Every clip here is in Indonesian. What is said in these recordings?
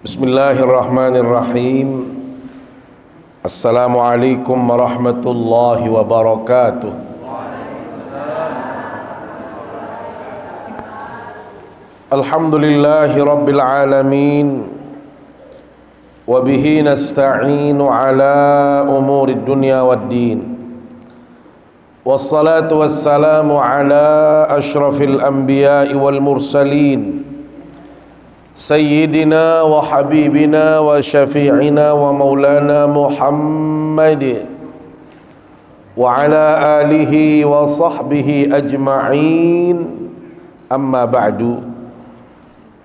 Bismillahirrahmanirrahim. Assalamualaikum warahmatullahi wabarakatuh. Alhamdulillahi rabbil alamin. Wa bihi nasta'inu ala umuri dunya waddin. Wassalatu wassalamu ala ashrafil anbiya'i wal mursalin, Sayyidina wa habibina wa syafi'ina wa maulana Muhammad wa ala alihi wa sahbihi ajma'in. Amma ba'du.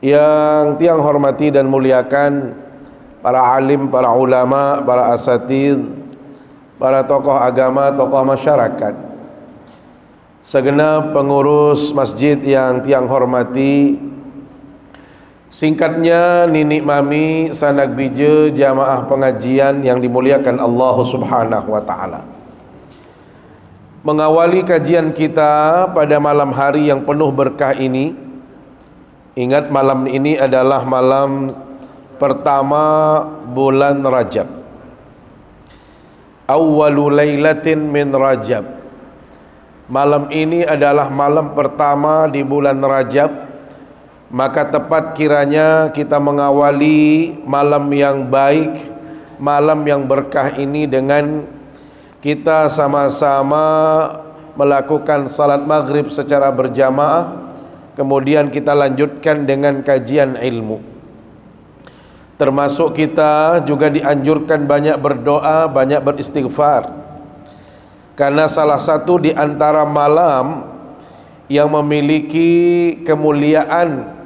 Yang tiang hormati dan muliakan para alim, para ulama, para asatidz, para tokoh agama, tokoh masyarakat, segenap pengurus masjid yang tiang hormati, singkatnya Nini Mami Sanak Bije jamaah pengajian yang dimuliakan Allah Subhanahu wa taala. Mengawali kajian kita pada malam hari yang penuh berkah ini, ingat malam ini adalah malam pertama bulan Rajab, awwalu lailatin min Rajab. Malam ini adalah malam pertama di bulan Rajab. Maka tepat kiranya kita mengawali malam yang baik, malam yang berkah ini dengan kita sama-sama melakukan salat maghrib secara berjamaah. Kemudian kita lanjutkan dengan kajian ilmu. Termasuk kita juga dianjurkan banyak berdoa, banyak beristighfar, karena salah satu di antara malam yang memiliki kemuliaan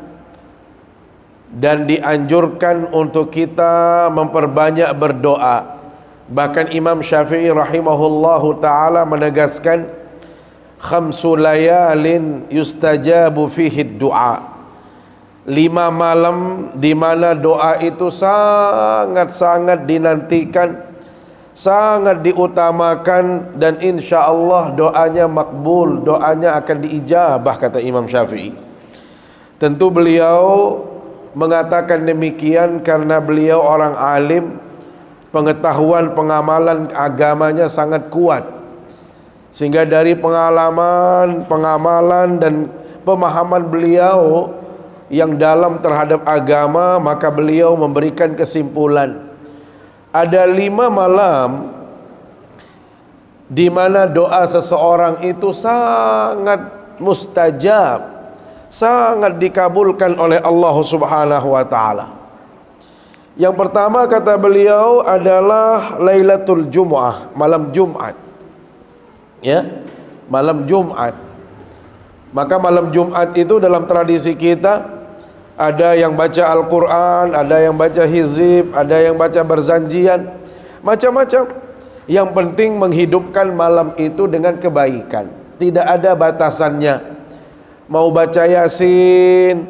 dan dianjurkan untuk kita memperbanyak berdoa. Bahkan Imam Syafi'i rahimahullahu ta'ala menegaskan, khamsu layalin yustajabu fihi du'a, 5 malam di mana doa itu sangat-sangat dinantikan, sangat diutamakan, dan insya Allah doanya makbul, doanya akan diijabah, kata Imam Syafi'i. Tentu beliau mengatakan demikian karena beliau orang alim, pengetahuan pengamalan agamanya sangat kuat, sehingga dari pengalaman, pengamalan dan pemahaman beliau yang dalam terhadap agama, maka beliau memberikan kesimpulan ada 5 malam di mana doa seseorang itu sangat mustajab, sangat dikabulkan oleh Allah Subhanahu wa taala. Yang pertama kata beliau adalah Lailatul Jumu'ah, malam Jumat. Ya, malam Jumat. Maka malam Jumat itu dalam tradisi kita ada yang baca Al-Quran, ada yang baca hizib, ada yang baca berzanjian, macam-macam. Yang penting menghidupkan malam itu dengan kebaikan, tidak ada batasannya. Mau baca Yasin,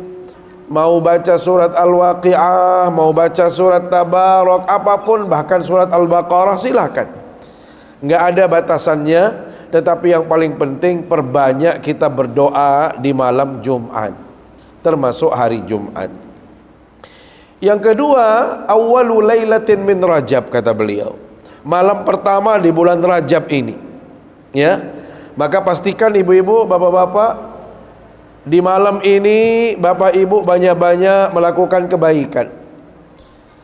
mau baca surat Al-Waqi'ah, mau baca surat Tabarak, apapun, bahkan surat Al-Baqarah, silahkan, nggak ada batasannya. Tetapi yang paling penting, perbanyak kita berdoa di malam Jumat, termasuk hari Jumat. Yang kedua, awwalu lailatin min Rajab, kata beliau, malam pertama di bulan Rajab ini. Ya, maka pastikan ibu-ibu, bapak-bapak, di malam ini bapak ibu banyak-banyak melakukan kebaikan.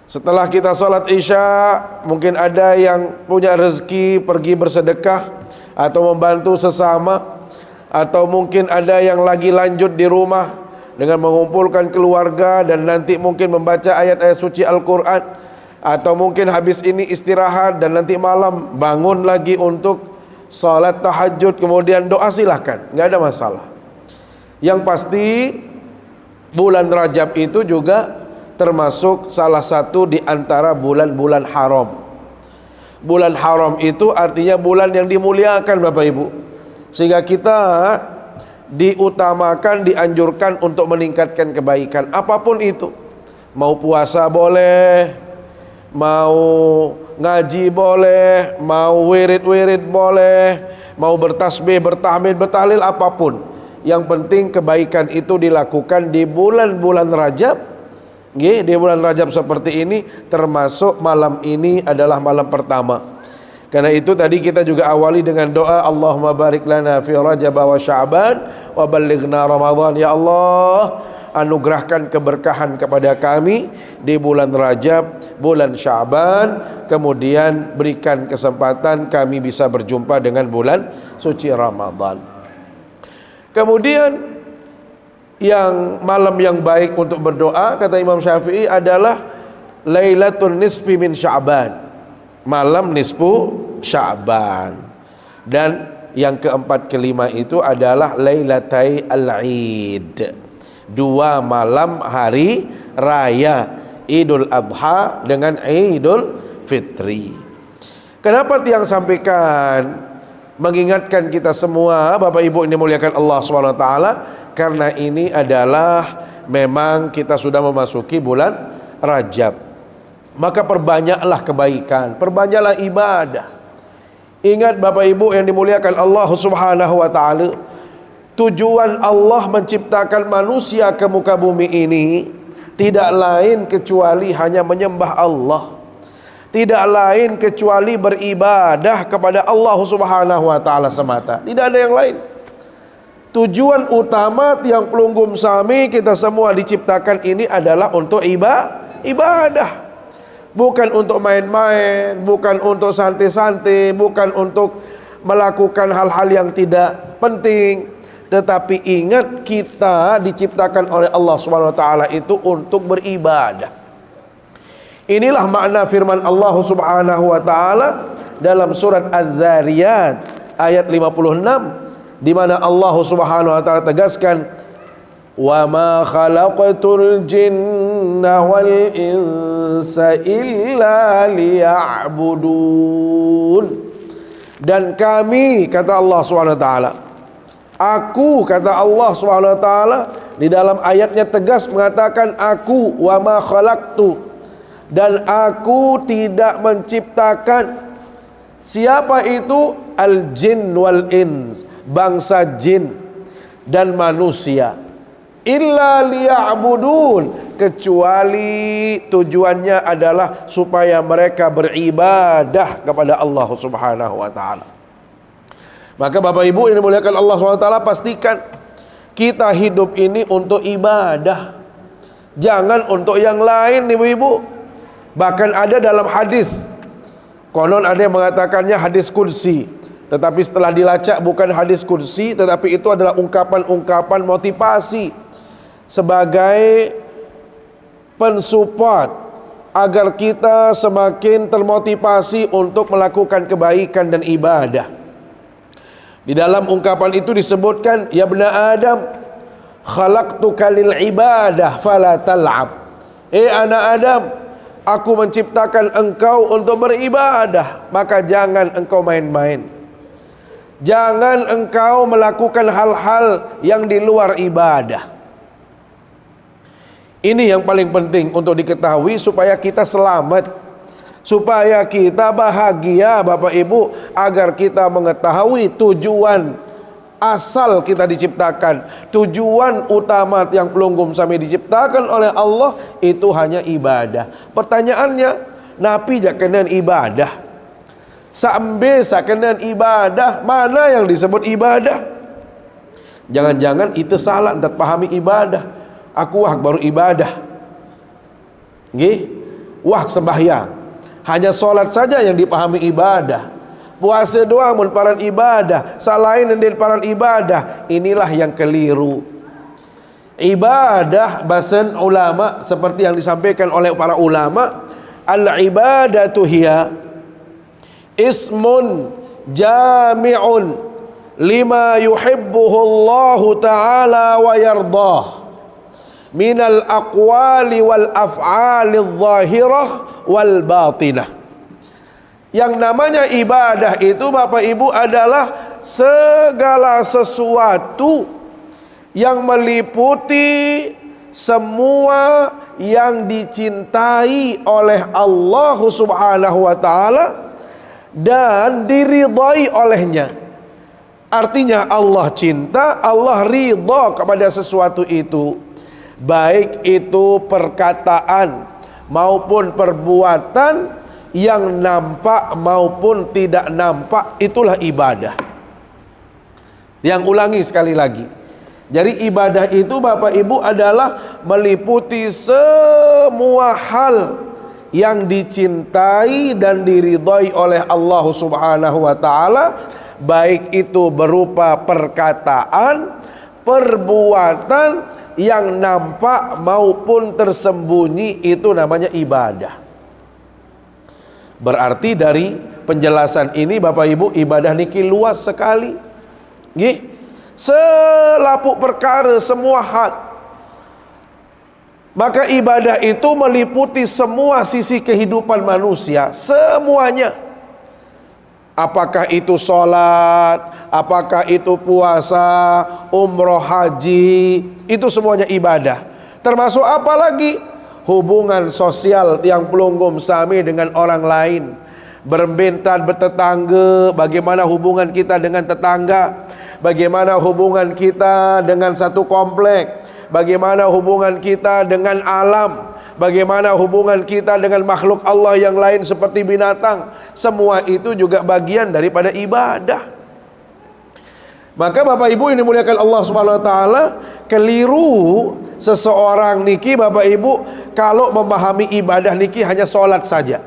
Setelah kita sholat isya, mungkin ada yang punya rezeki pergi bersedekah atau membantu sesama, atau mungkin ada yang lagi lanjut di rumah dengan mengumpulkan keluarga dan nanti mungkin membaca ayat-ayat suci Al-Quran, atau mungkin habis ini istirahat dan nanti malam bangun lagi untuk salat tahajud kemudian doa, silahkan, nggak ada masalah. Yang pasti bulan Rajab itu juga termasuk salah satu di antara bulan-bulan haram. Bulan haram itu artinya bulan yang dimuliakan, Bapak Ibu, sehingga kita diutamakan, dianjurkan untuk meningkatkan kebaikan apapun itu. Mau puasa boleh, mau ngaji boleh, mau wirid-wirid boleh, mau bertasbih, bertahmid, bertahlil, apapun. Yang penting kebaikan itu dilakukan di bulan-bulan Rajab Nggih, di bulan Rajab seperti ini, termasuk malam ini adalah malam pertama. Karena itu tadi kita juga awali dengan doa, Allahumma barik lana fi Rajab wa Sya'ban wa ballighna Ramadan. Ya Allah, anugerahkan keberkahan kepada kami di bulan Rajab, bulan Sya'ban, kemudian berikan kesempatan kami bisa berjumpa dengan bulan suci Ramadan. Kemudian yang malam yang baik untuk berdoa, kata Imam Syafi'i, adalah Lailatul Nisfi min Sya'ban, malam nisfu Sya'ban. Dan yang keempat kelima itu adalah Lailatai Al-Id, dua malam hari raya Idul Adha dengan Idul Fitri. Kenapa tiang sampaikan mengingatkan kita semua, Bapak Ibu ini muliakan Allah SWT? Karena ini adalah memang kita sudah memasuki bulan Rajab. Maka perbanyaklah kebaikan, perbanyaklah ibadah. Ingat Bapak Ibu yang dimuliakan Allah Subhanahu wa taala, tujuan Allah menciptakan manusia ke muka bumi ini tidak lain kecuali hanya menyembah Allah. Tidak lain kecuali beribadah kepada Allah Subhanahu wa taala semata. Tidak ada yang lain. Tujuan utama tiang pelunggum Sami kita semua diciptakan ini adalah untuk ibadah. Bukan untuk main-main, bukan untuk santai-santai, bukan untuk melakukan hal-hal yang tidak penting. Tetapi ingat, kita diciptakan oleh Allah SWT itu untuk beribadah. Inilah makna firman Allah Subhanahu wa taala dalam surat Az-Zariyat ayat 56, di mana Allah Subhanahu wa taala tegaskan, wa ma khalaqatul jinna wal insa illa liya'budun. Dan kami, kata Allah Subhanahu wa taala, aku, kata Allah Subhanahu wa taala di dalam ayatnya tegas mengatakan aku, wa ma khalaqtu, dan aku tidak menciptakan. Siapa itu? Al-jin wal ins, bangsa jin dan manusia, illa liya'budun, kecuali tujuannya adalah supaya mereka beribadah kepada Allah Subhanahu wa taala. Maka Bapak Ibu yang dimuliakan Allah Subhanahu wa taala, pastikan kita hidup ini untuk ibadah, jangan untuk yang lain, Ibu-ibu. Bahkan ada dalam hadis, konon ada yang mengatakannya hadis kursi, tetapi setelah dilacak bukan hadis kursi, tetapi itu adalah ungkapan-ungkapan motivasi sebagai pensupport agar kita semakin termotivasi untuk melakukan kebaikan dan ibadah. Di dalam ungkapan itu disebutkan, ya bna Adam, khalaqtuka lil ibadah fala tal'ab. Anak Adam, aku menciptakan engkau untuk beribadah, maka jangan engkau main-main. Jangan engkau melakukan hal-hal yang di luar ibadah. Ini yang paling penting untuk diketahui supaya kita selamat, supaya kita bahagia Bapak Ibu, agar kita mengetahui tujuan asal kita diciptakan. Tujuan utama yang pelunggum Sami diciptakan oleh Allah itu hanya ibadah. Pertanyaannya, napi jak kenan ibadah? Sambil sakenan ibadah, mana yang disebut ibadah? Jangan-jangan itu salah, tak pahami ibadah. Aku wah baru ibadah. Nggih, wah sembahyang. Hanya solat saja yang dipahami ibadah. Puasa doang merupakan ibadah, selain yang merupakan ibadah. Inilah yang keliru. Ibadah bahasan ulama seperti yang disampaikan oleh para ulama, al-ibadatu hiya ismun jami'un lima yuhibbuhu Allah ta'ala wa yardah minal aqwali wal af'ali zahirah wal batinah. Yang namanya ibadah itu Bapak Ibu adalah segala sesuatu yang meliputi semua yang dicintai oleh Allah Subhanahu wa taala dan diridhai olehnya. Artinya Allah cinta, Allah ridha kepada sesuatu itu. baik itu perkataan maupun perbuatan, yang nampak maupun tidak nampak, itulah ibadah. Yang ulangi sekali lagi, jadi ibadah itu Bapak Ibu adalah meliputi semua hal yang dicintai dan diridhai oleh Allah Subhanahu wa taala, baik itu berupa perkataan, perbuatan yang nampak maupun tersembunyi, itu namanya ibadah. Berarti dari penjelasan ini Bapak Ibu, ibadah niki luas sekali. Nggih. Selapuk perkara, semua hal. Maka ibadah itu meliputi semua sisi kehidupan manusia, semuanya. Apakah itu sholat, apakah itu puasa, umroh, haji, itu semuanya ibadah. Termasuk apa lagi? Hubungan sosial yang pelunggum sami dengan orang lain, berbentan bertetangga, bagaimana hubungan kita dengan tetangga, bagaimana hubungan kita dengan satu komplek, bagaimana hubungan kita dengan alam, bagaimana hubungan kita dengan makhluk Allah yang lain seperti binatang. Semua itu juga bagian daripada ibadah. Maka Bapak Ibu ini dimuliakan Allah Subhanahu wa taala, keliru seseorang niki Bapak Ibu kalau memahami ibadah niki hanya sholat saja,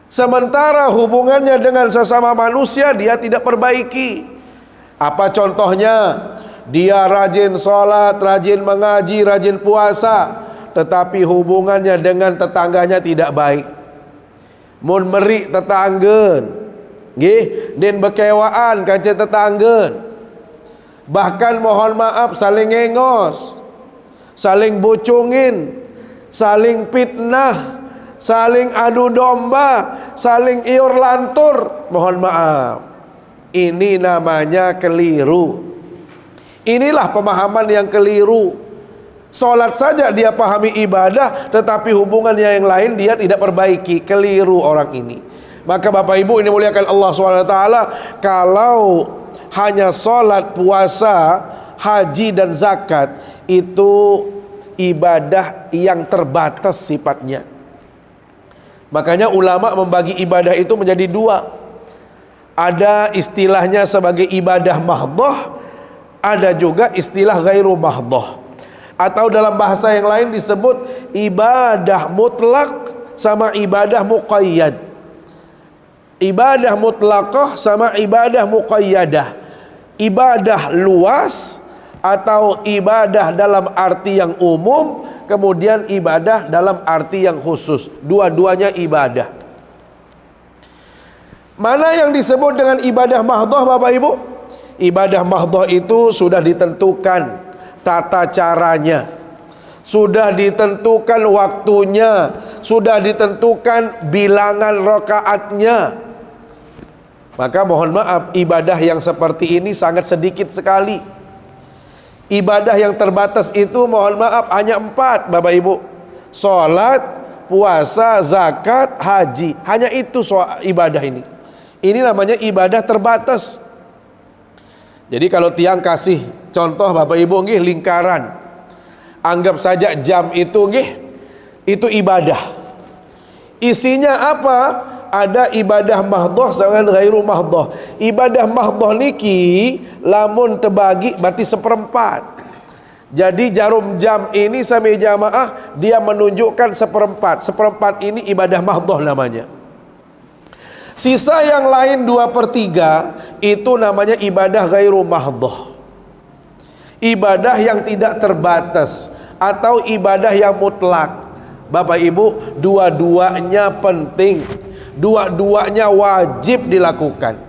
sementara hubungannya dengan sesama manusia dia tidak perbaiki. Apa contohnya? Dia rajin sholat, rajin mengaji, rajin puasa, tetapi hubungannya dengan tetangganya tidak baik. Mun merik tetanggen, nggih, den bekewaan kancing tetanggen. Bahkan mohon maaf saling ngengos, saling bocongin, saling fitnah, saling adu domba, saling iur lantur. Mohon maaf, ini namanya keliru. Inilah pemahaman yang keliru. Sholat saja dia pahami ibadah, tetapi hubungannya yang lain dia tidak perbaiki. Keliru orang ini. Maka Bapak Ibu ini muliakan Allah SWT, kalau hanya sholat, puasa, haji dan zakat, itu ibadah yang terbatas sifatnya. Makanya ulama membagi ibadah itu menjadi dua. Ada istilahnya sebagai ibadah mahdhah, ada juga istilah ghairu mahdhah. Atau dalam bahasa yang lain disebut ibadah mutlak sama ibadah muqayyad. Ibadah mutlaqah sama ibadah muqayyadah. Ibadah luas atau ibadah dalam arti yang umum, kemudian ibadah dalam arti yang khusus. Dua-duanya ibadah. Mana yang disebut dengan ibadah mahdhah Bapak Ibu? Ibadah mahdhah itu sudah ditentukan tata caranya, sudah ditentukan waktunya, sudah ditentukan bilangan rakaatnya. Maka mohon maaf, ibadah yang seperti ini sangat sedikit sekali. Ibadah yang terbatas itu mohon maaf hanya 4 Bapak Ibu. Sholat, puasa, zakat, haji. Hanya itu ibadah ini. Ini namanya ibadah terbatas. Jadi kalau tiang kasih contoh Bapak Ibu nggih, lingkaran. Anggap saja jam itu nggih, itu ibadah. Isinya apa? Ada ibadah mahdhah dengan ghairu mahdhah. Ibadah mahdhah niki lamun terbagi berarti 1/4. Jadi jarum jam ini sami jamaah dia menunjukkan 1/4. 1/4 ini ibadah mahdhah namanya. Sisa yang lain 2/3 itu namanya ibadah ghairu mahdhah. Ibadah yang tidak terbatas atau ibadah yang mutlak. Bapak Ibu, dua-duanya penting, dua-duanya wajib dilakukan.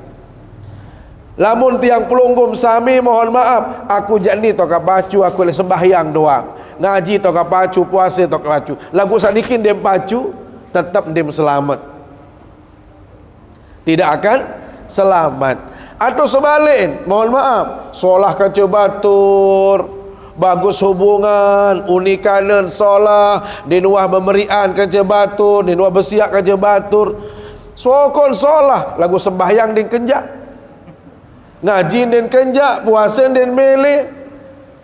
Lamun tiang pelunggum sami mohon maaf, aku jani toka pacu, aku le sembahyang doang, ngaji toka pacu, puasa toka pacu, lagu sadikin dem pacu, tetap dem selamat, tidak akan selamat. Atau sebalik, mohon maaf, solah kaca batur, bagus hubungan, unikanan solah, dinuah memerian kaca batur, dinuah bersiak kaca batur, sokon solah, lagu sembahyang din kenjak, ngaji din kenjak, puasa din mele,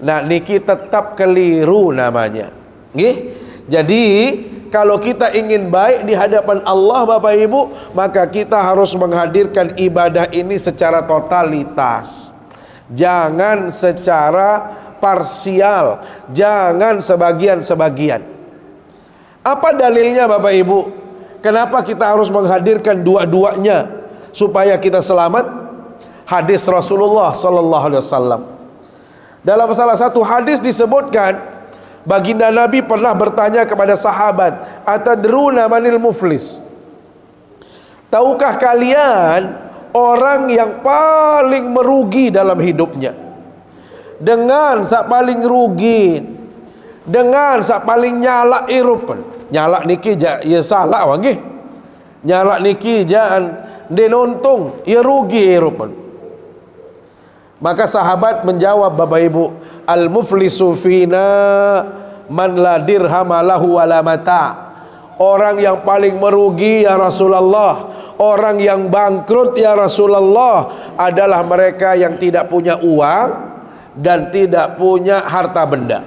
Nah niki tetap keliru namanya. Nggih. Jadi kalau kita ingin baik di hadapan Allah Bapak Ibu, maka kita harus menghadirkan ibadah ini secara totalitas. Jangan secara parsial, jangan sebagian-sebagian. Apa dalilnya Bapak Ibu? Kenapa kita harus menghadirkan dua-duanya supaya kita selamat? Hadis Rasulullah sallallahu alaihi wasallam. Dalam salah satu hadis disebutkan, baginda Nabi pernah bertanya kepada sahabat, "Atadruna manil muflis?" Tahukah kalian orang yang paling merugi dalam hidupnya? Dengan sak paling rugi, dengan sak paling nyala irupan. Nyala niki ya salah wangi. Nyala niki jangan denontung, ya rugi irupan. Maka sahabat menjawab Bapak Ibu, al-muflisu fina man la dirham lahu wala mata. Orang yang paling merugi ya Rasulullah, orang yang bangkrut ya Rasulullah adalah mereka yang tidak punya uang dan tidak punya harta benda.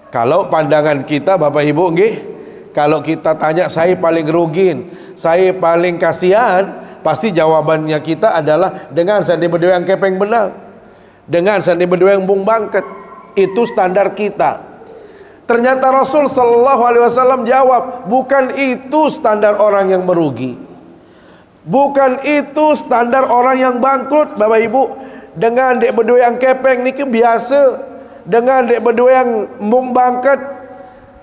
Kalau pandangan kita Bapak Ibu nggih, kalau kita tanya saya paling rugi, saya paling kasihan, pasti jawabannya kita adalah dengan sandi berdua yang kepeng benang, dengan sandi berdua yang bung bangket. Itu standar kita. Ternyata Rasul sallallahu alaihi wasallam jawab, bukan itu standar orang yang merugi, bukan itu standar orang yang bangkrut Bapak Ibu. Dengan dek berdua yang kepeng niki biasa, dengan dek berdua yang bung bangket,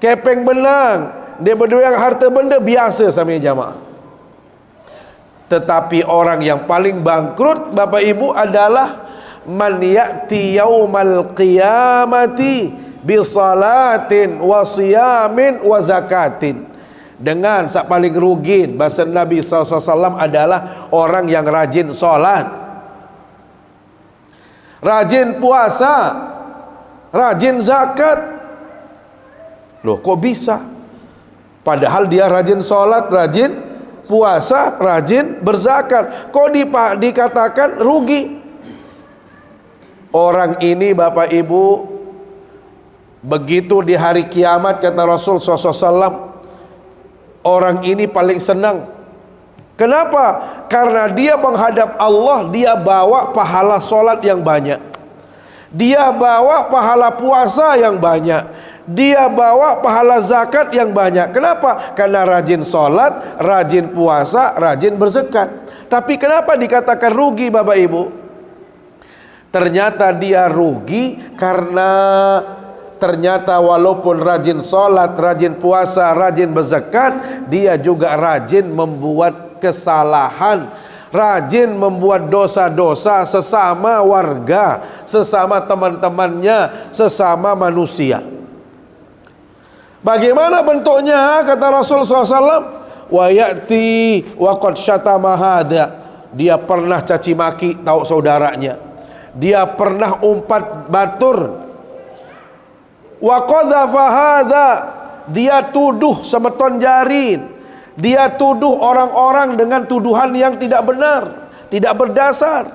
kepeng benang, dek berdua yang harta benda biasa sama jamaah. Tetapi orang yang paling bangkrut Bapak Ibu adalah man ya'ti yaumal qiyamati bisalatin wa siyamin wa zakatin. Dengan sak paling rugi bahasa Nabi SAW adalah orang yang rajin salat, rajin puasa, rajin zakat. Loh kok bisa? Padahal dia rajin salat, rajin puasa, rajin berzakat, kok dikatakan rugi? Orang ini Bapak Ibu, begitu di hari kiamat kata Rasul SAW, orang ini paling senang. Kenapa? Karena dia menghadap Allah, dia bawa pahala solat yang banyak, dia bawa pahala puasa yang banyak, dia bawa pahala zakat yang banyak. Kenapa? Karena rajin sholat, rajin puasa, rajin berzakat. Tapi kenapa dikatakan rugi Bapak Ibu? Ternyata dia rugi karena ternyata walaupun rajin sholat, rajin puasa, rajin berzakat, dia juga rajin membuat kesalahan, rajin membuat dosa-dosa sesama warga, sesama teman-temannya, sesama manusia. Bagaimana bentuknya? Kata Rasul SAW, wa ya'ti wa qad syatama hadha. Dia pernah caci maki tahu saudaranya, dia pernah umpat batur. Wa qadhafa hadha, dia tuduh semeton jarin, dia tuduh orang-orang dengan tuduhan yang tidak benar, tidak berdasar.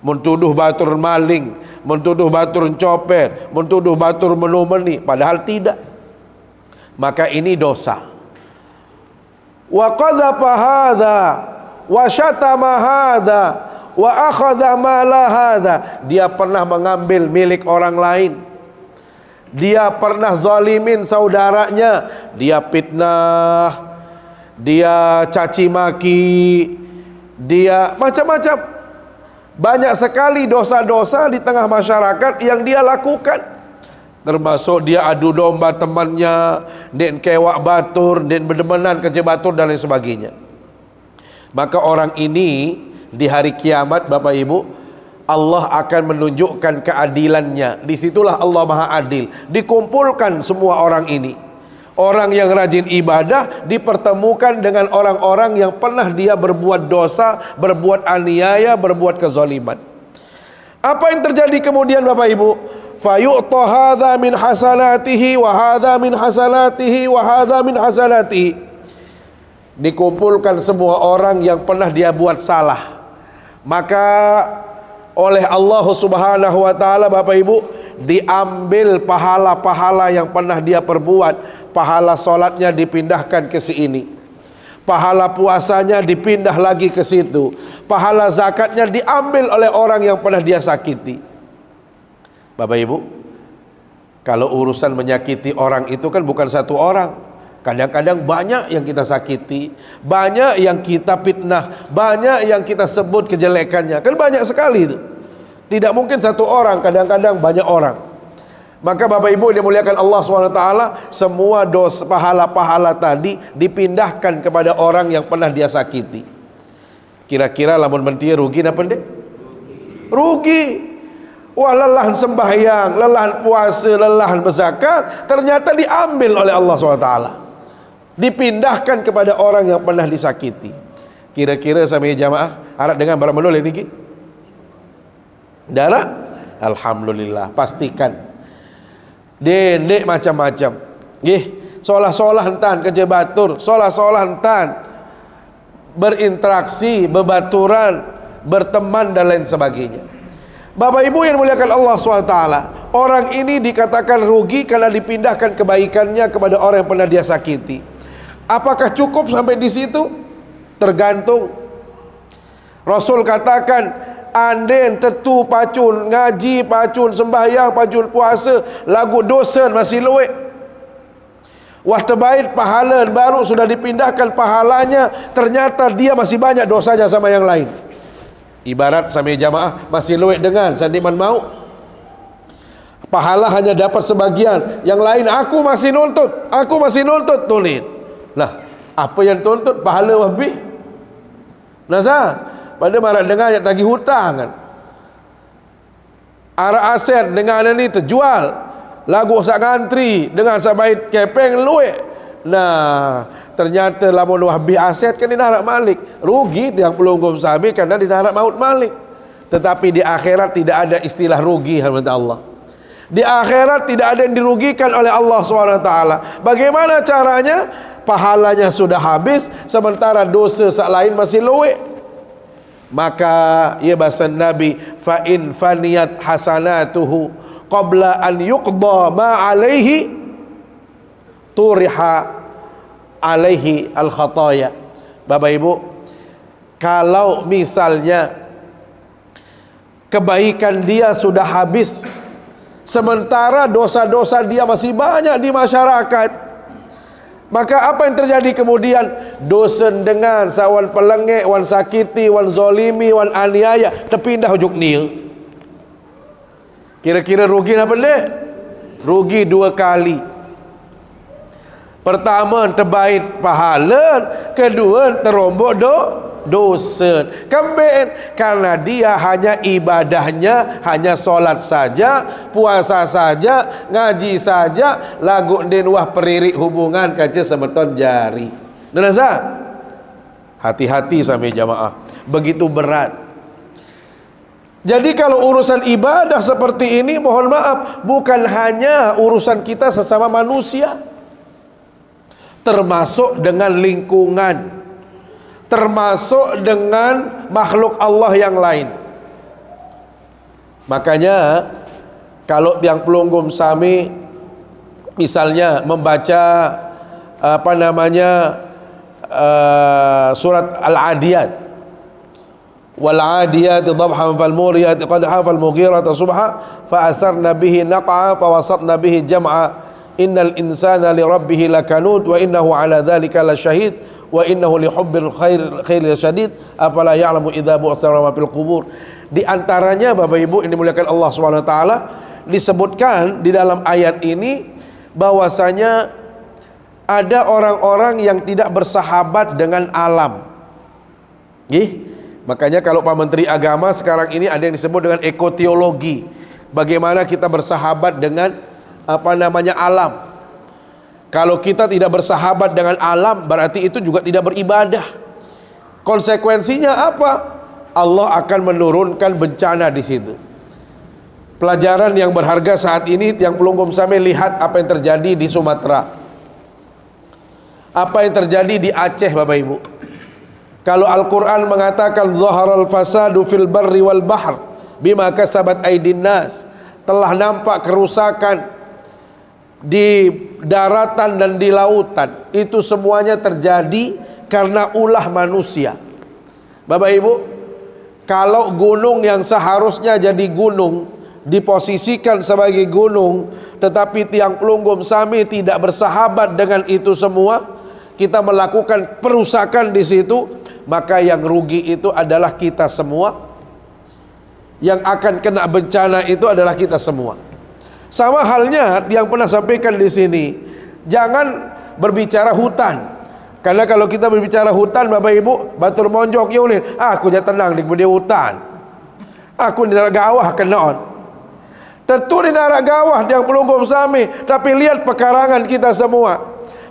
Mentuduh batur maling, mentuduh batur copet, mentuduh batur menumeni, padahal tidak. Maka ini dosa. Wa qadhafa hadha wa syatama hadha wa akhadha mala hadha. Dia pernah mengambil milik orang lain, dia pernah zalimin saudaranya, dia fitnah, dia caci maki, dia macam-macam. Banyak sekali dosa-dosa di tengah masyarakat yang dia lakukan. Termasuk dia adu domba temannya, den kewak batur, den berdemenan kerja batur dan lain sebagainya. Maka orang ini di hari kiamat Bapak Ibu, Allah akan menunjukkan keadilannya. Disitulah Allah Maha Adil. Dikumpulkan semua orang ini, orang yang rajin ibadah dipertemukan dengan orang-orang yang pernah dia berbuat dosa, berbuat aniaya, berbuat kezaliman. Apa yang terjadi kemudian Bapak Ibu? Fayu'ta hadza min hasanatihi wa hadza min hasanatihi wa hadza min hasanatihi. Dikumpulkan semua orang yang pernah dia buat salah. Maka oleh Allah Subhanahu wa taala, Bapak Ibu, diambil pahala-pahala yang pernah dia perbuat. Pahala solatnya dipindahkan ke sini, pahala puasanya dipindah lagi ke situ, pahala zakatnya diambil oleh orang yang pernah dia sakiti. Bapak Ibu, kalau urusan menyakiti orang itu kan bukan satu orang. Kadang-kadang banyak yang kita sakiti, banyak yang kita fitnah, banyak yang kita sebut kejelekannya. Kan banyak sekali itu. Tidak mungkin satu orang, kadang-kadang banyak orang. Maka Bapak Ibu yang dimuliakan Allah SWT, semua dosa pahala-pahala tadi dipindahkan kepada orang yang pernah dia sakiti. Kira-kira lamun mentia rugi apa ndek? Rugi. Wah, lelahan sembahyang, lelahan puasa, lelahan berzakat, ternyata diambil oleh Allah SWT, dipindahkan kepada orang yang pernah disakiti. Kira-kira sampai jamaah harap dengan barang menoleh niki darah. Alhamdulillah, pastikan dendek macam-macam nggih, solah-solah entan kerja batur, solah-solah entan berinteraksi, berbaturan, berteman dan lain sebagainya. Bapak Ibu yang dimuliakan Allah SWT, orang ini dikatakan rugi karena dipindahkan kebaikannya kepada orang yang pernah dia sakiti. Apakah cukup sampai di situ? Tergantung. Rasul katakan, anden tetu pacun ngaji, pacun sembahyang, pacun puasa, lagu dosa masih luwek. Wah, terbaik pahala baru sudah dipindahkan pahalanya, ternyata dia masih banyak dosanya sama yang lain. Ibarat sampai jamaah masih luwek dengan sandiman mau, pahala hanya dapat sebagian, yang lain aku masih nuntut tulis. Lah, apa yang tuntut pahala lebih? Nasa pada marah dengar yang tagih hutang kan, arah aset dengan ini terjual, lagu sak ngantri dengan sak bait kepeng luwek. Nah, ternyata lamun habis aset kan dinarak malik, rugi yang pelunggum sabi karena dinarak maut malik. Tetapi di akhirat tidak ada istilah rugi, hadirat Allah. Di akhirat tidak ada yang dirugikan oleh Allah SWT. Bagaimana caranya? Pahalanya sudah habis, sementara dosa sak lain masih luwek. Maka ya bahasa Nabi, fa in faniyat hasanatuhu qabla an yuqda ma alaihi turiha alaihi al khataya. Bapak Ibu, kalau misalnya kebaikan dia sudah habis, sementara dosa-dosa dia masih banyak di masyarakat, maka apa yang terjadi kemudian? Dosen dengan sawan pelengek, wan sakiti, wan zolimi, wan aniaya, terpindah ujuk nil. Kira-kira rugi apa dek? Rugi dua kali. Pertama terbaik pahala, kedua terombok dosa. Kembali karena dia hanya ibadahnya hanya solat saja, puasa saja, ngaji saja, lagu denwah peririk hubungan kaca semeton jari. Nasa, hati-hati sampai jamaah, begitu berat. Jadi kalau urusan ibadah seperti ini, mohon maaf, bukan hanya urusan kita sesama manusia, termasuk dengan lingkungan, termasuk dengan makhluk Allah yang lain. Makanya kalau tiang pelunggum sami misalnya membaca surat Al-Adiyat, wal adiyati dhabhan fal muriyati qadha fal mughirati subha fa atharna bihi naqa fa wasatna bihi jam'a innal insana li rabbih lakanud wa innahu ala dhalika lasyahid wa innahu li hubbil khair syadid afala ya'lamu idza bu'thara ma fil qubur. Di antaranya Bapak Ibu yang dimuliakan Allah Subhanahu wa taala, disebutkan di dalam ayat ini bahwasanya ada orang-orang yang tidak bersahabat dengan alam. Makanya kalau Pak Menteri Agama sekarang ini ada yang disebut dengan ekoteologi. Bagaimana kita bersahabat dengan alam. Kalau kita tidak bersahabat dengan alam, berarti itu juga tidak beribadah. Konsekuensinya apa? Allah akan menurunkan bencana di situ. Pelajaran yang berharga saat ini yang pelunggum sami, lihat apa yang terjadi di Sumatera, apa yang terjadi di Aceh, Bapak Ibu. Kalau Al-Quran mengatakan zaharal fasadu fil barri wal bahr bima kasabat aydin nas, telah nampak kerusakan di daratan dan di lautan. Itu semuanya terjadi karena ulah manusia. Bapak Ibu, kalau gunung yang seharusnya jadi gunung diposisikan sebagai gunung, tetapi tiang pelunggum Sami tidak bersahabat dengan itu semua, kita melakukan perusakan di situ, maka yang rugi itu adalah kita semua. Yang akan kena bencana itu adalah kita semua. Sama halnya yang pernah sampaikan di sini, jangan berbicara hutan. Karena kalau kita berbicara hutan, Bapak Ibu, batur monjok yulin, aku nya tenang di kemudian hutan. Aku di daerah gawah kenaon. Tentu di daerah gawah yang pelunggum Sami, tapi lihat pekarangan kita semua.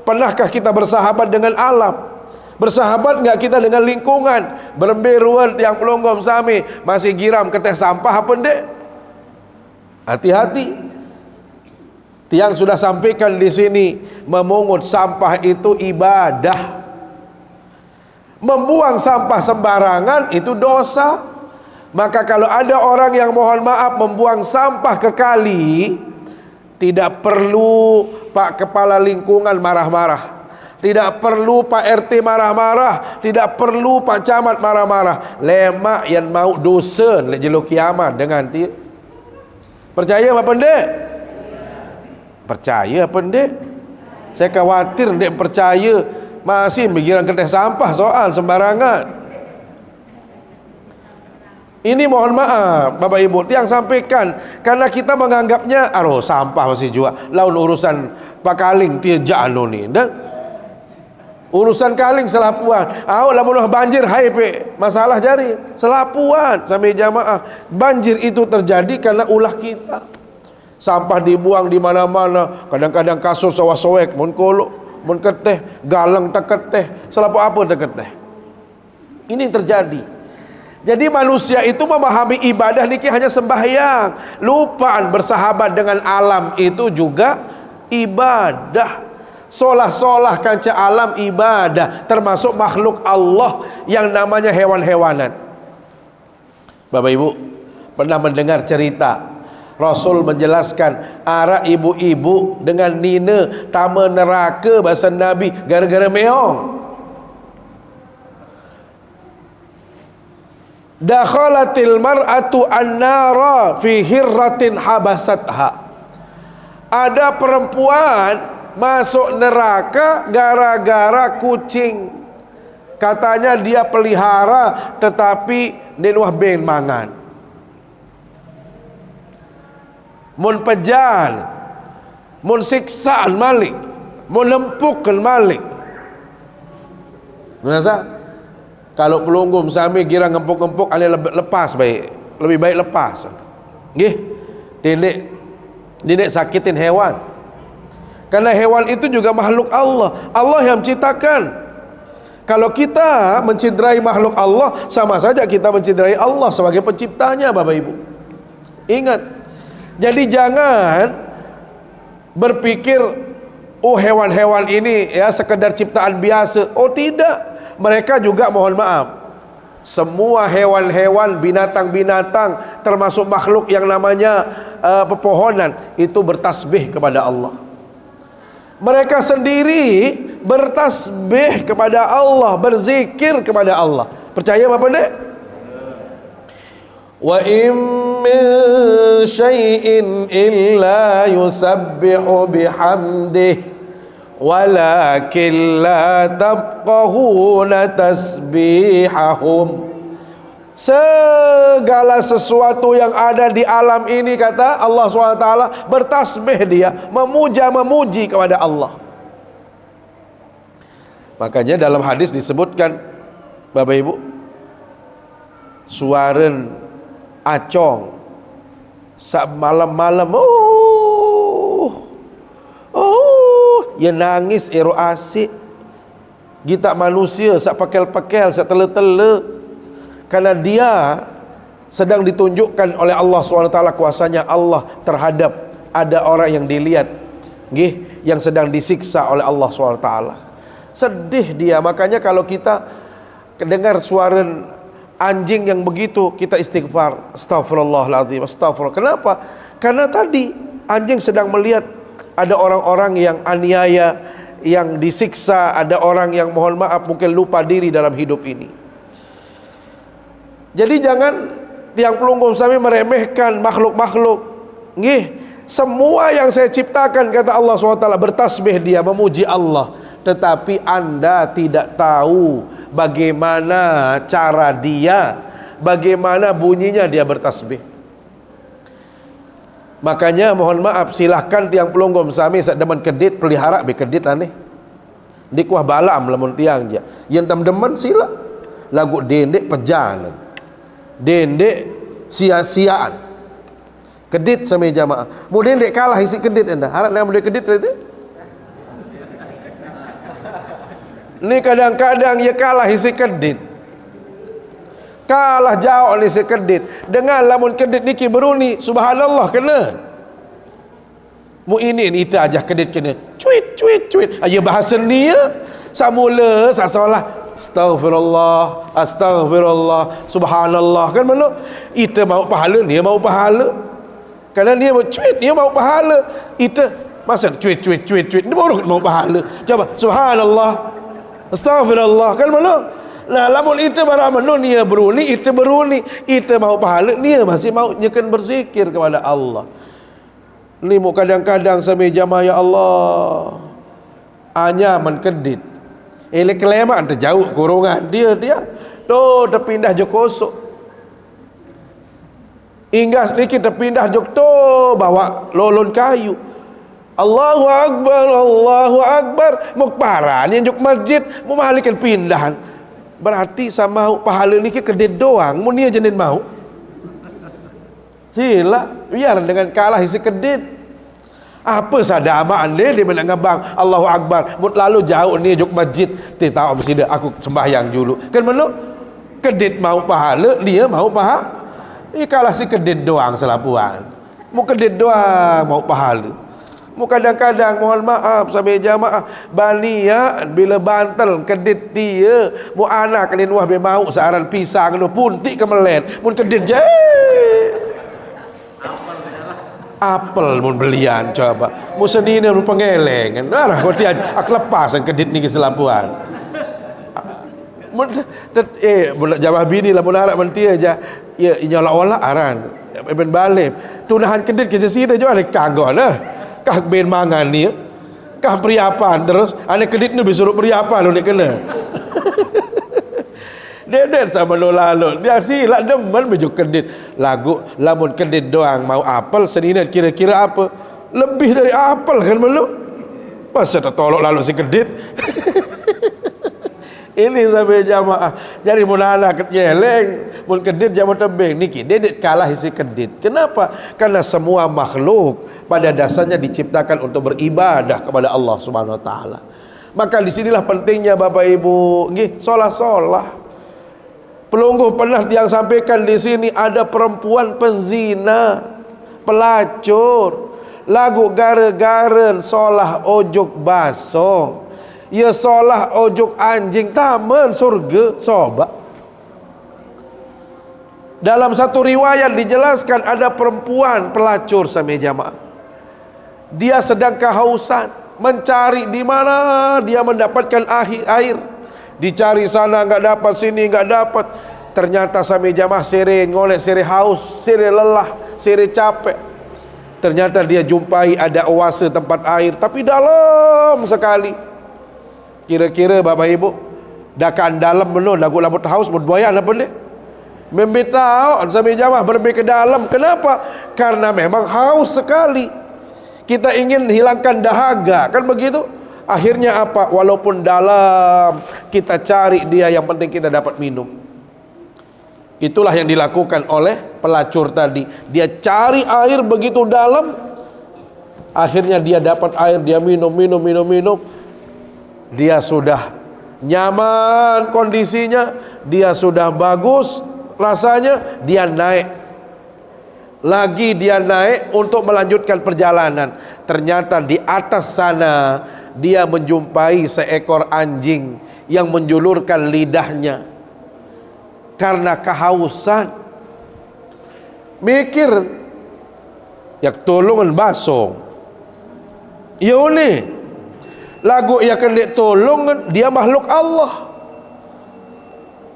Pernahkah kita bersahabat dengan alam? Bersahabat enggak kita dengan lingkungan? Beremberuan yang pelunggum Sami, masih giram keteh sampah apa ndek? Hati-hati. Tiang sudah sampaikan di sini, memungut sampah itu ibadah. Membuang sampah sembarangan itu dosa. Maka kalau ada orang yang mohon maaf membuang sampah ke kali, tidak perlu Pak Kepala Lingkungan marah-marah, tidak perlu Pak RT marah-marah, tidak perlu Pak Camat marah-marah. Lemak yang mau dosa lek jelo kiamat dengan dia. Percaya apa pendek? Percaya apa pendek? Saya khawatir ndek percaya masih mikiran kedai sampah soal sembarangan. Ini mohon maaf Bapak Ibu tiang sampaikan, karena kita menganggapnya sampah masih juga laun urusan Pak Kaling dia jano ni dah. Urusan Kaling selapuan. Lamun banjir hai pe masalah jari selapuan sampai jamaah. Banjir itu terjadi karena ulah kita. Sampah dibuang di mana-mana. Kadang-kadang kasur sawah-sowek mun kolok, mun keteh, galang tak keteh, selapu apa tak keteh. Ini terjadi. Jadi manusia itu memahami ibadah niki hanya sembahyang, lupaan bersahabat dengan alam itu juga ibadah. Solah-solah kanca alam ibadah, termasuk makhluk Allah yang namanya hewan-hewanan. Bapak Ibu pernah mendengar cerita Rasul menjelaskan arah ibu-ibu dengan nina tama neraka bahasa Nabi gara-gara meong. Dakhalatil mar'atu an-nara fi hirratin habasatha. Ada perempuan masuk neraka gara-gara kucing. Katanya dia pelihara tetapi nenuah ben mangan. Mun pejan, mun siksaan malik, mun lempukkan malik. Merasa? Kalau pelunggum Sami kira ngempuk-ngempuk ane lepas baik, lebih baik lepas. Nggih. Dindek sakitin hewan. Karena hewan itu juga makhluk Allah. Allah yang menciptakan. Kalau kita mencidrai makhluk Allah, sama saja kita mencidrai Allah sebagai penciptanya, Bapak Ibu. Ingat. Jadi jangan berpikir hewan-hewan ini ya sekedar ciptaan biasa. Oh tidak. Mereka juga mohon maaf, semua hewan-hewan, binatang-binatang, termasuk makhluk yang namanya pepohonan, itu bertasbih kepada Allah. Mereka sendiri bertasbih kepada Allah, berzikir kepada Allah. Percaya apa dek? Wa in min syai'in illa yusabbihu bihamdihi walakin la tabqahuna tasbihahum. Segala sesuatu yang ada di alam ini, kata Allah SWT, bertasbih dia, memuji kepada Allah. Makanya dalam hadis disebutkan, Bapak Ibu, suaren acong sak malam-malam ya nangis ero asik. Kita manusia sak pakel-pakel, sak tele-tele, karena dia sedang ditunjukkan oleh Allah SWT kuasanya Allah terhadap ada orang yang dilihat, nggih, yang sedang disiksa oleh Allah SWT. Sedih dia. Makanya kalau kita dengar suara anjing yang begitu kita istighfar, astagfirullahaladzim, astagfirullah. Kenapa? Karena tadi anjing sedang melihat ada orang-orang yang aniaya, yang disiksa, ada orang yang mohon maaf mungkin lupa diri dalam hidup ini. Jadi jangan tiang pelunggung sami meremehkan makhluk-makhluk. Nggih, semua yang saya ciptakan kata Allah SWT bertasbih dia, memuji Allah. Tetapi Anda tidak tahu bagaimana cara dia, bagaimana bunyinya dia bertasbih. Makanya mohon maaf, silahkan tiang pelunggum sami sak demen kedit pelihara be kedit aneh. Di kuah balam lamun tiang je. Yang tem-demen sila. Lagu dendek pejalan. Dendek sia-siaan. Kedit sama jamaah. Mu dendek kalah isi kedit anda. Harap nama dia kedit berarti. Ni kadang-kadang ia kalah isi kedit. Kalah jauh ni sekedit. Dengan lamun kedit niki beruni, subhanallah kena. Mu ini ita aja kedit kena. Cuit cuit cuit. Aya bahasa ni ya. Samula sasalah. Astaghfirullah, astaghfirullah, subhanallah. Kan mana? Ita mau pahala, dia mau pahala. Kerana dia mau cuit, dia mau pahala. Ita masa cuit cuit cuit cuit, dia baru mau pahala. Coba subhanallah, astaghfirullah. Kan mana? Nah, lamun ita barang mana dia beruni, ita beruni, ita mau pahala, dia masih mau nyekan berzikir kepada Allah. Ni mu kadang-kadang sampai jamaah ya Allah. Hanya menkedit. Ele kelemak terjauh kurungan dia tu terpindah je kosok. Hingga sedikit terpindah je tu bawa lolon kayu. Allahu Akbar, Allahu Akbar. Mukparan yang juk masjid mu mahalikan pindahan. Berarti sama pahala ni kedit doang. Mu ni jenin mau. Sila biar dengan kalah isi kedit. Apa sadamaan dia nak ngabang Allahu Akbar. Mut lalu jauh ni juk masjid. Ti tahu mesti dia aku sembahyang dulu. Kan mana? Kedit mau pahala, dia mau pahala. Kalah si kedit doang selapuan. Mu kedit doang mau pahala. Mu kadang-kadang mohon maaf sampai jamaah bania bila bantal kedit dia mu anak kalin wah be mau searan pisang nu puntik kemelet. Mun kedit je apel mun belian coba. Mu senine mun pengeleng. Nah, kau dia ak lepasan kedit ni ke selapuan. Mun budak jawab bini lah mun harap menti aja. Ya nyolak-olak aran. Ben balik. Tunahan kedit ke sini jo ada kagak lah. Kah ben mangan ni. Kah periapan terus ane kedit ni disuruh periapan lu ni kena. Dedet sama lo lalu dia silak demen baju kedit lagu lamun kedit doang mau apel senina kira-kira apa lebih dari apel kan melu masa tak tolok lalu si kedit. Ini sampai jamaah jadi munana kenyeleng mun kedit jamaah tebing niki dedet kalah isi kedit. Kenapa? Karena semua makhluk pada dasarnya diciptakan untuk beribadah kepada Allah Subhanahu wa taala. Maka disinilah pentingnya Bapak Ibu nggih solah-solah. Pelungguh pernah yang sampaikan di sini ada perempuan penzina, pelacur, lagu gara-gara solah ojok baso, ya solah ojok anjing taman surga soba. Dalam satu riwayat dijelaskan ada perempuan pelacur sama jamaah. Dia sedang kehausan, mencari di mana dia mendapatkan air. Dicari sana enggak dapat, sini enggak dapat. Ternyata sampai jamaah sere ngolek, sere haus, sere lelah, sere capek. Ternyata dia jumpai ada oase tempat air tapi dalam sekali. Kira-kira Bapak Ibu dakan dalam benar lagu lamut haus berbuaya apa ni? Membetau sampai jamaah berbe ke dalam. Kenapa? Karena memang haus sekali. Kita ingin hilangkan dahaga, kan begitu? Akhirnya apa? Walaupun dalam kita cari dia, yang penting kita dapat minum. Itulah yang dilakukan oleh pelacur tadi. Dia cari air begitu dalam. Akhirnya dia dapat air, dia minum. Dia sudah nyaman kondisinya, dia sudah bagus rasanya, dia naik. Lagi dia naik untuk melanjutkan perjalanan. Ternyata di atas sana dia menjumpai seekor anjing yang menjulurkan lidahnya. karena kehausan. Mikir yak tolongan basong. Ya ni lagu yang kena tolong dia makhluk Allah.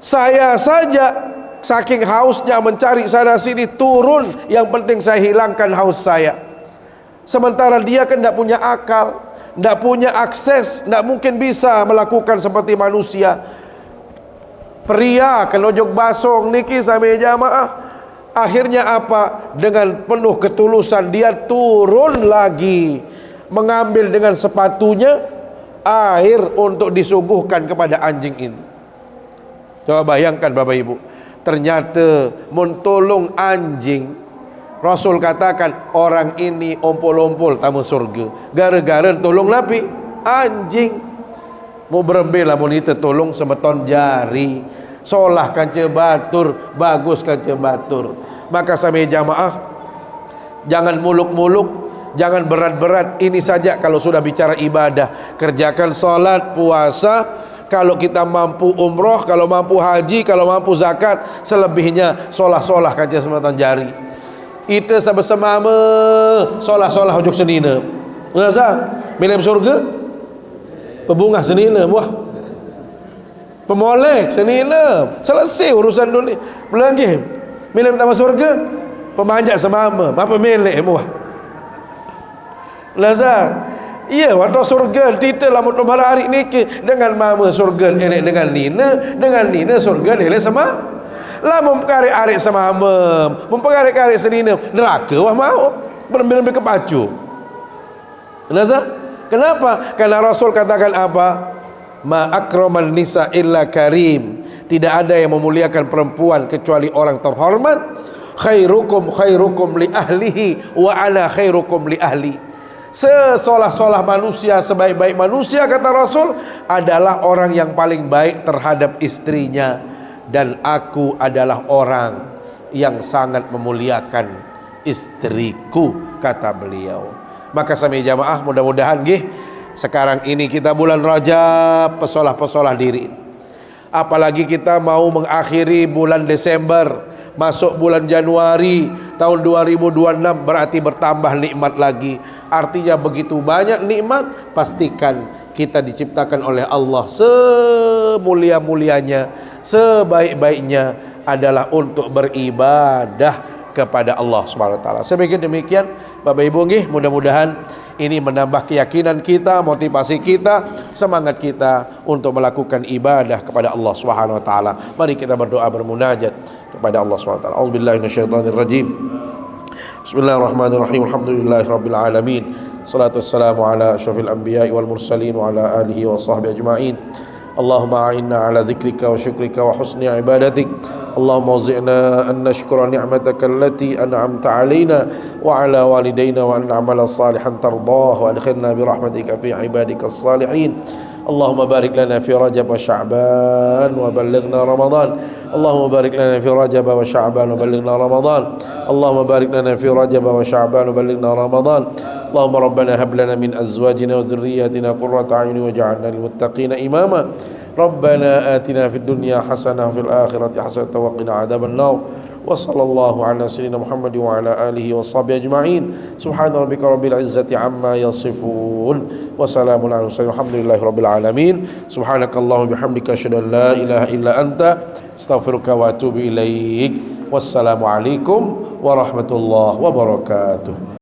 Saya saja saking hausnya mencari sana sini turun, yang penting saya hilangkan haus saya. Sementara dia kan tidak punya akal, tidak punya akses, tidak mungkin bisa melakukan seperti manusia. Pria kenojok basong niki sampai jamaah. Akhirnya apa? Dengan penuh ketulusan dia turun lagi, mengambil dengan sepatunya air untuk disuguhkan kepada anjing ini. Coba bayangkan Bapak Ibu, ternyata mentolong anjing, Rasul katakan orang ini ompol-ompol tamu surga gara-gara tolong napi anjing. Mau berembela mau kita tolong sebeton jari, solah kanca batur, bagus kanca batur. Maka sampai jamaah, jangan muluk-muluk, jangan berat-berat. Ini saja kalau sudah bicara ibadah, kerjakan salat, puasa. Kalau kita mampu umroh, kalau mampu haji, kalau mampu zakat, selebihnya solah-solah kaca sematan jari. Itu sama-sama solah-solah ujuk senina. Ngerasa? Milim surga? Pebungah senina, wah. Pemolek senina. Selesai urusan dunia. Belagi. Milim tamat surga? Pemanjat semama. Apa milik wah. Ngerasa? Iya, waktu surga kita lah untuk hari ni dengan mama surga elek dengan nina surga elek sama. Lah memperkarek-arek sama memperkarek-arek senina neraka wah mau benar-benar kepacu. Kenapa? Karena Rasul katakan apa? Ma akraman nisa illa karim. Tidak ada yang memuliakan perempuan kecuali orang terhormat. Khairukum li ahlihi wa ana khairukum li ahli. Sesolah-solah manusia, sebaik-baik manusia kata Rasul adalah orang yang paling baik terhadap istrinya, dan aku adalah orang yang sangat memuliakan istriku kata beliau. Maka sami jamaah mudah-mudahan nggih sekarang ini kita bulan Rajab pesolah-pesolah diri. Apalagi kita mau mengakhiri bulan Desember, masuk bulan Januari tahun 2026, berarti bertambah nikmat lagi. Artinya begitu banyak nikmat, pastikan kita diciptakan oleh Allah semulia-mulianya, sebaik-baiknya adalah untuk beribadah kepada Allah Subhanahu wa taala. Demikian Bapak Ibu nggih, mudah-mudahan ini menambah keyakinan kita, motivasi kita, semangat kita untuk melakukan ibadah kepada Allah Subhanahu wa taala. Mari kita berdoa bermunajat kepada Allah Subhanahu wa taala. A'udzubillahi minasyaitonir rajim. Bismillahirrahmanirrahim. Alhamdulillahirabbil alamin. Salatu wassalamu ala asyrafil anbiya'i wal mursalin wa ala alihi wa sahbihi ajma'in. Allahumma a'inna ala dzikrika wa syukrika wa husni ibadatik. Allahumma uzi'na an nashkura ni'mataka allati an'amta 'alaina wa 'ala walidayna wa an na'mala salihan tardah wa adkhilna bi rahmatika fi ibadikas salihin. Allahumma barik lana fi Rajab wa Sya'ban wa ballighna Ramadan. Allahumma barik lana fi Rajab wa Sya'ban wa ballighna Ramadan. Allahumma barik lana fi Rajab wa Sya'ban wa ballighna Ramadan. Allahumma rabbana hab lana min azwajina wa dhurriyyatina qurrata a'yun waj'alna lil muttaqina imama. Rabbana atina fid dunya hasanah wa fil akhirati hasanah wa qina adzaban nar. Wa sallallahu ala sayyidina Muhammad wa ala alihi wa sahbihi ajma'in. Subhana rabbika rabbil izzati amma yasifun wa salamun ala mursalin walhamdulillahi rabbil alamin. Subhanakallahumma bihamdika asyhadu an la ilaha illa anta astaghfiruka wa atubu ilaik. Wassalamu alaikum warahmatullahi wabarakatuh.